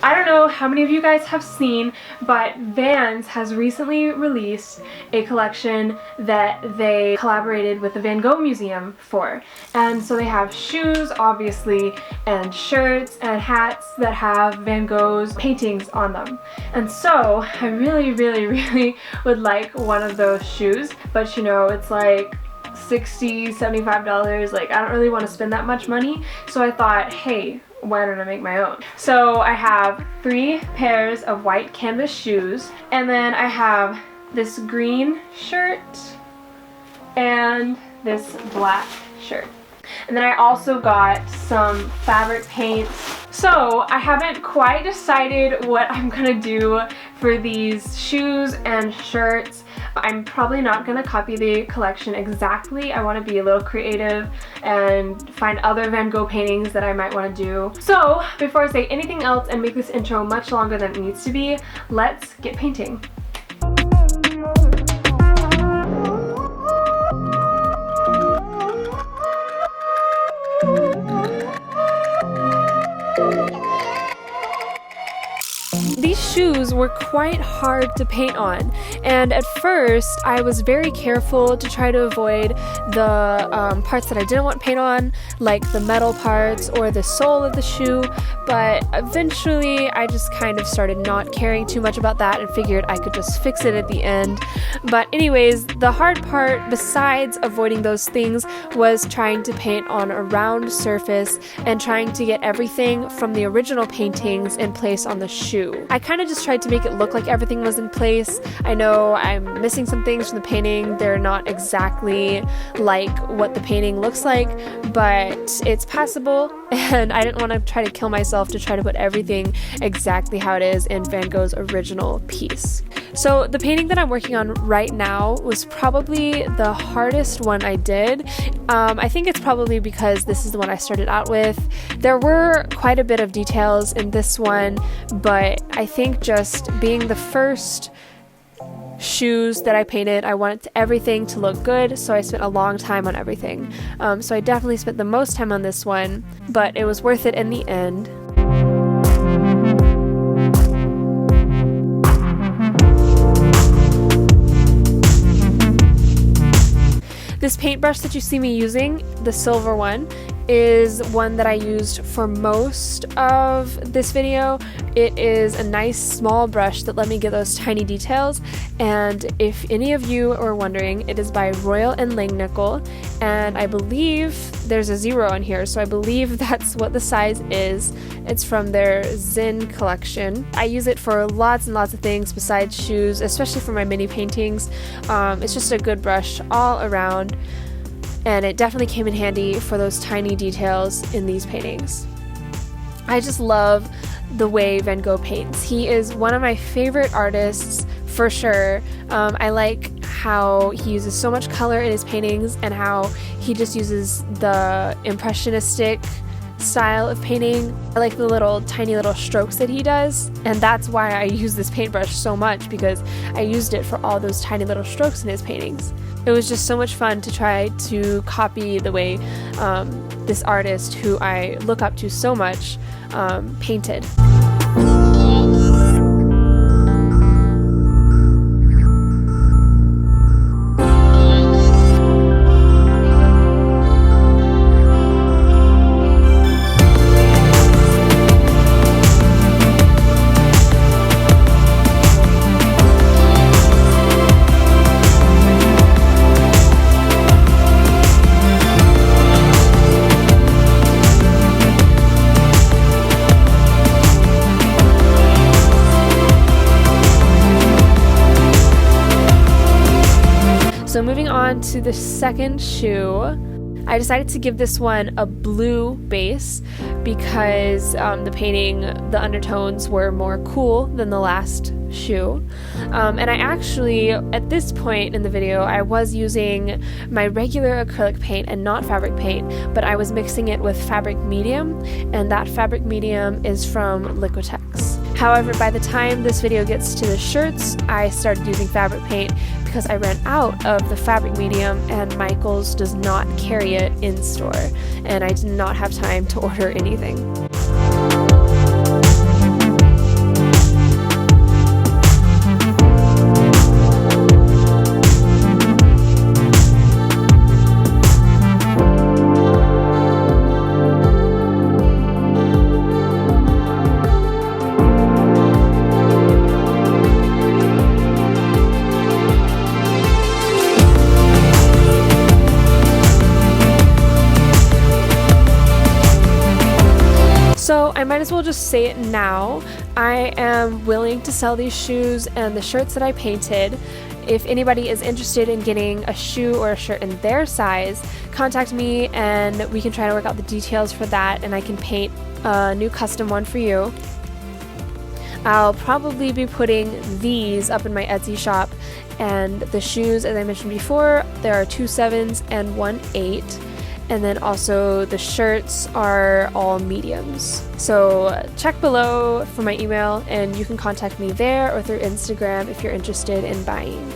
I don't know how many of you guys have seen, but Vans has recently released a collection that they collaborated with the Van Gogh Museum for. And so they have shoes, obviously, and shirts and hats that have Van Gogh's paintings on them. And so I really would like one of those shoes, but you know, it's like $60, $75. Like, I don't really want to spend that much money. So I thought, hey, why don't I make my own? So I have 3 pairs of white canvas shoes, and then I have this green shirt and this black shirt. And then I also got some fabric paints. So I haven't quite decided what I'm gonna do for these shoes and shirts. I'm probably not gonna copy the collection exactly. I want to be a little creative and find other Van Gogh paintings that I might want to do. So before I say anything else and make this intro much longer than it needs to be, let's get painting. These shoes were quite hard to paint on, and at first I was very careful to try to avoid the parts that I didn't want paint on, like the metal parts or the sole of the shoe, but eventually I just kind of started not caring too much about that and figured I could just fix it at the end. But anyways, the hard part besides avoiding those things was trying to paint on a round surface and trying to get everything from the original paintings in place on the shoe. I kind of just tried to make it look like everything was in place. I know I'm missing some things from the painting. They're not exactly like what the painting looks like, but it's passable, and I didn't want to try to kill myself to try to put everything exactly how it is in Van Gogh's original piece. So the painting that I'm working on right now was probably the hardest one I did. I think it's probably because this is the one I started out with. There were quite a bit of details in this one, but I think just being the first shoes that I painted, I wanted everything to look good, so I spent a long time on everything. So I definitely spent the most time on this one, but it was worth it in the end. This paintbrush that you see me using, the silver one, is one that I used for most of this video. It is a nice small brush that let me get those tiny details, and if any of you are wondering, it is by Royal & Langnickel, and I believe there's a 0 on here, so I believe that's what the size is. It's from their Zen collection. I use it for lots and lots of things besides shoes, especially for my mini paintings. It's just a good brush all around, and it definitely came in handy for those tiny details in these paintings. I just love the way Van Gogh paints. He is one of my favorite artists for sure. I like how he uses so much color in his paintings and how he just uses the impressionistic style of painting. I like the tiny little strokes that he does, and that's why I use this paintbrush so much, because I used it for all those tiny little strokes in his paintings. It was just so much fun to try to copy the way this artist, who I look up to so much, painted. So moving on to the second shoe, I decided to give this one a blue base because the painting, the undertones were more cool than the last shoe. And I actually, at this point in the video, I was using my regular acrylic paint and not fabric paint, but I was mixing it with fabric medium, and that fabric medium is from Liquitex. However, by the time this video gets to the shirts, I started using fabric paint because I ran out of the fabric medium, and Michaels does not carry it in store, and I did not have time to order anything. So I might as well just say it now. I am willing to sell these shoes and the shirts that I painted. If anybody is interested in getting a shoe or a shirt in their size, contact me and we can try to work out the details for that, and I can paint a new custom one for you. I'll probably be putting these up in my Etsy shop, and the shoes, as I mentioned before, there are 2 7s and 1 8, and then also the shirts are all mediums. So check below for my email and you can contact me there or through Instagram if you're interested in buying.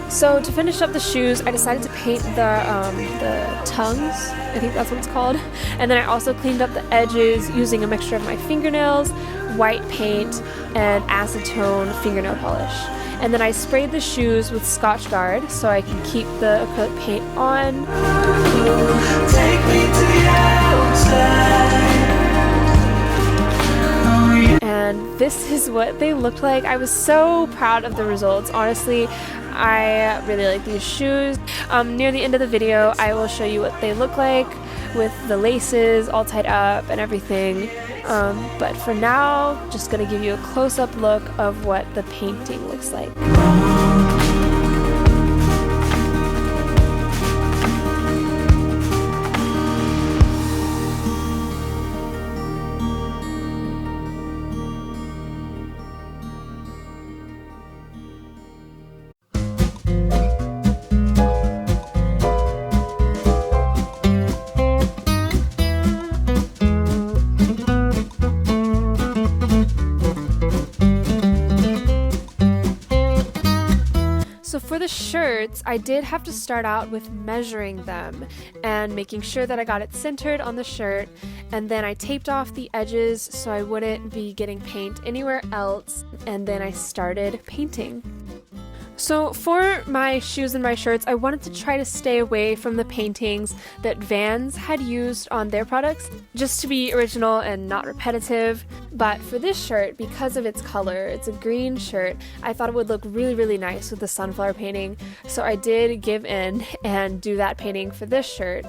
So to finish up the shoes, I decided to paint the tongues, I think that's what it's called, and then I also cleaned up the edges using a mixture of my fingernails, white paint, and acetone fingernail polish. And then I sprayed the shoes with Scotch Guard so I can keep the acrylic paint on. Take me to the outside. And this is what they looked like. I was so proud of the results, honestly. I really like these shoes. Near the end of the video, I will show you what they look like with the laces all tied up and everything. But for now, just gonna give you a close-up look of what the painting looks like. the shirts, I did have to start out with measuring them and making sure that I got it centered on the shirt, and then I taped off the edges so I wouldn't be getting paint anywhere else, and then I started painting. So for my shoes and my shirts, I wanted to try to stay away from the paintings that Vans had used on their products, just to be original and not repetitive. But for this shirt, because of its color, it's a green shirt, I thought it would look really, really nice with the sunflower painting. So I did give in and do that painting for this shirt.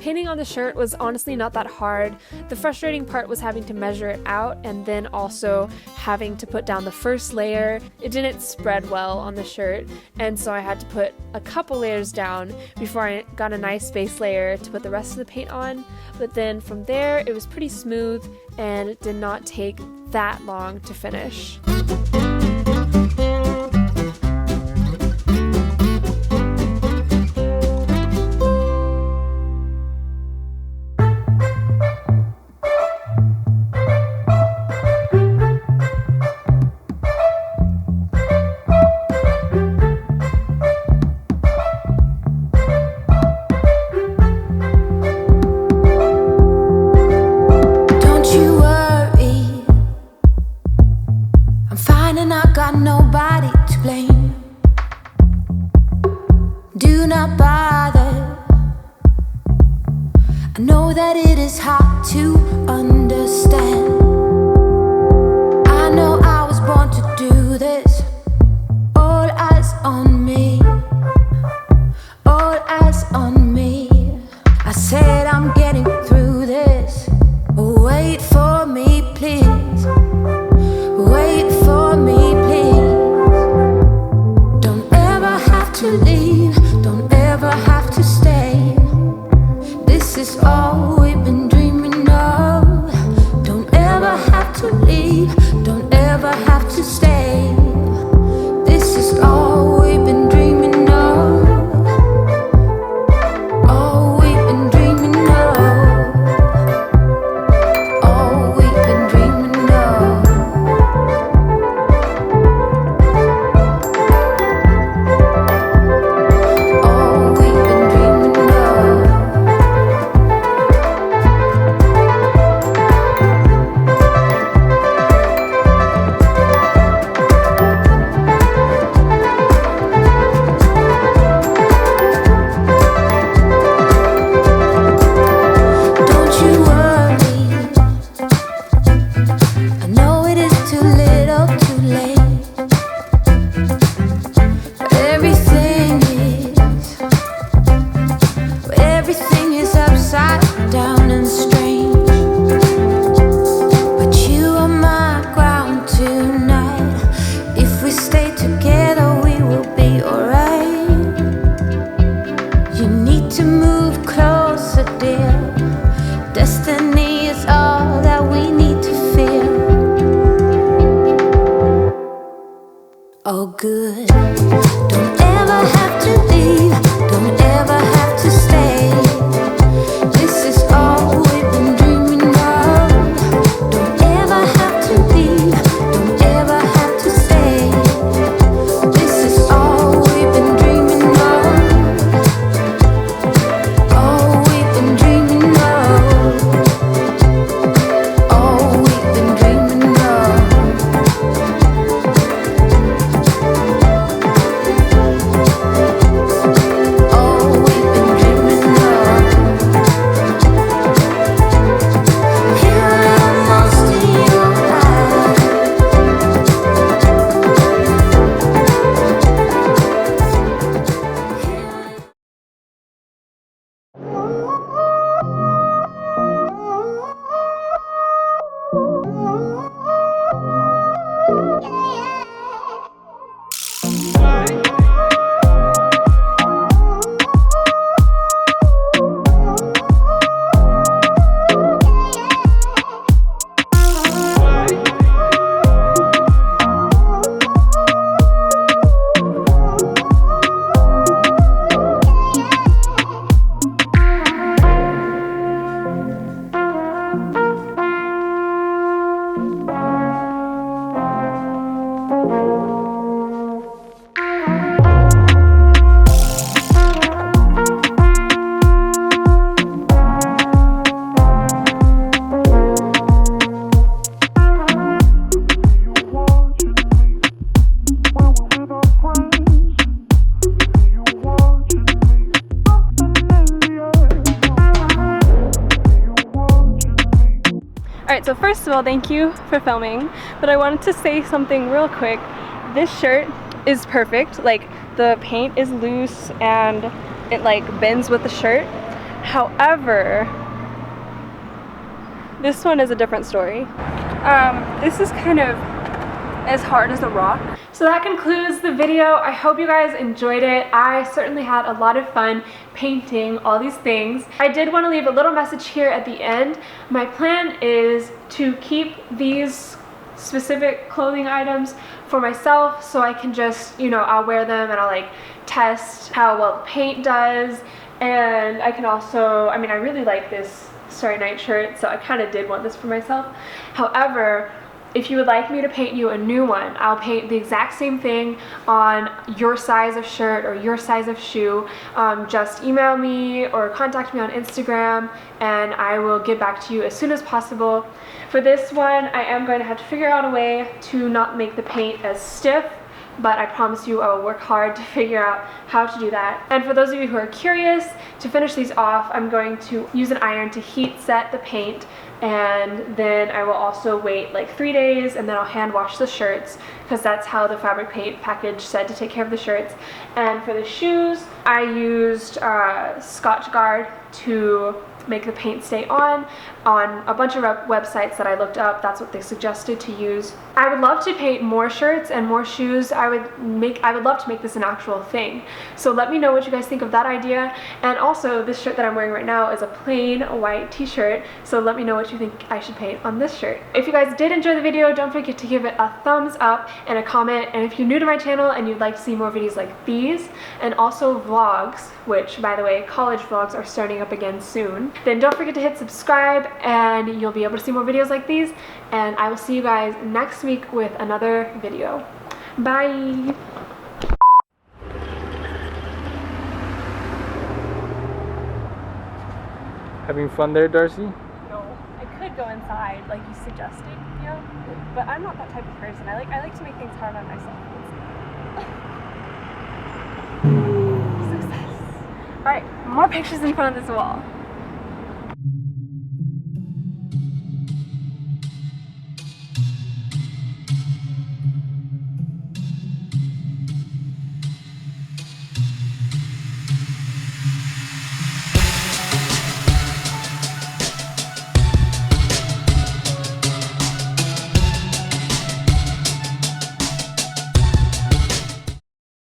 Painting on the shirt was honestly not that hard. The frustrating part was having to measure it out and then also having to put down the first layer. It didn't spread well on the shirt, and so I had to put a couple layers down before I got a nice base layer to put the rest of the paint on. But then from there it was pretty smooth and it did not take that long to finish. Nobody to blame. Do not bother. I know that it is hard to understand. I know I was born to do this. All eyes on me. All eyes on me. I said I'm getting through this. Wait for me, please. Wait for me, please. Don't ever have to leave. Don't ever have to stay. This is all we've been dreaming of. Don't Alright, so first of all, thank you for filming, but I wanted to say something real quick. This shirt is perfect. Like, the paint is loose and it like bends with the shirt. However, this one is a different story. This is kind of as hard as a rock. So that concludes the video. I hope you guys enjoyed it. I certainly had a lot of fun painting all these things. I did want to leave a little message here at the end. My plan is to keep these specific clothing items for myself, so I can just, you know, I'll wear them and I'll like test how well the paint does. And I can also, I mean, I really like this Starry Night shirt, so I kind of did want this for myself. However, if you would like me to paint you a new one, I'll paint the exact same thing on your size of shirt or your size of shoe. Just email me or contact me on Instagram and I will get back to you as soon as possible. For this one, I am going to have to figure out a way to not make the paint as stiff, but I promise you I will work hard to figure out how to do that. And for those of you who are curious, to finish these off, I'm going to use an iron to heat set the paint, and then I will also wait like 3 days and then I'll hand wash the shirts, because that's how the fabric paint package said to take care of the shirts. And for the shoes, I used Scotch Guard to make the paint stay on a bunch of websites that I looked up. That's what they suggested to use. I would love to paint more shirts and more shoes. I would love to make this an actual thing. So let me know what you guys think of that idea. And also, this shirt that I'm wearing right now is a plain white t-shirt, so let me know what you think I should paint on this shirt. If you guys did enjoy the video, don't forget to give it a thumbs up and a comment. And if you're new to my channel and you'd like to see more videos like these, and also vlogs, which by the way, college vlogs are starting up again soon, then don't forget to hit subscribe and you'll be able to see more videos like these. And I will see you guys next week with another video. Bye! Having fun there, Darcy? No, I could go inside like you suggested, you know, but I'm not that type of person. I like to make things hard on myself. Success. Alright, more pictures in front of this wall.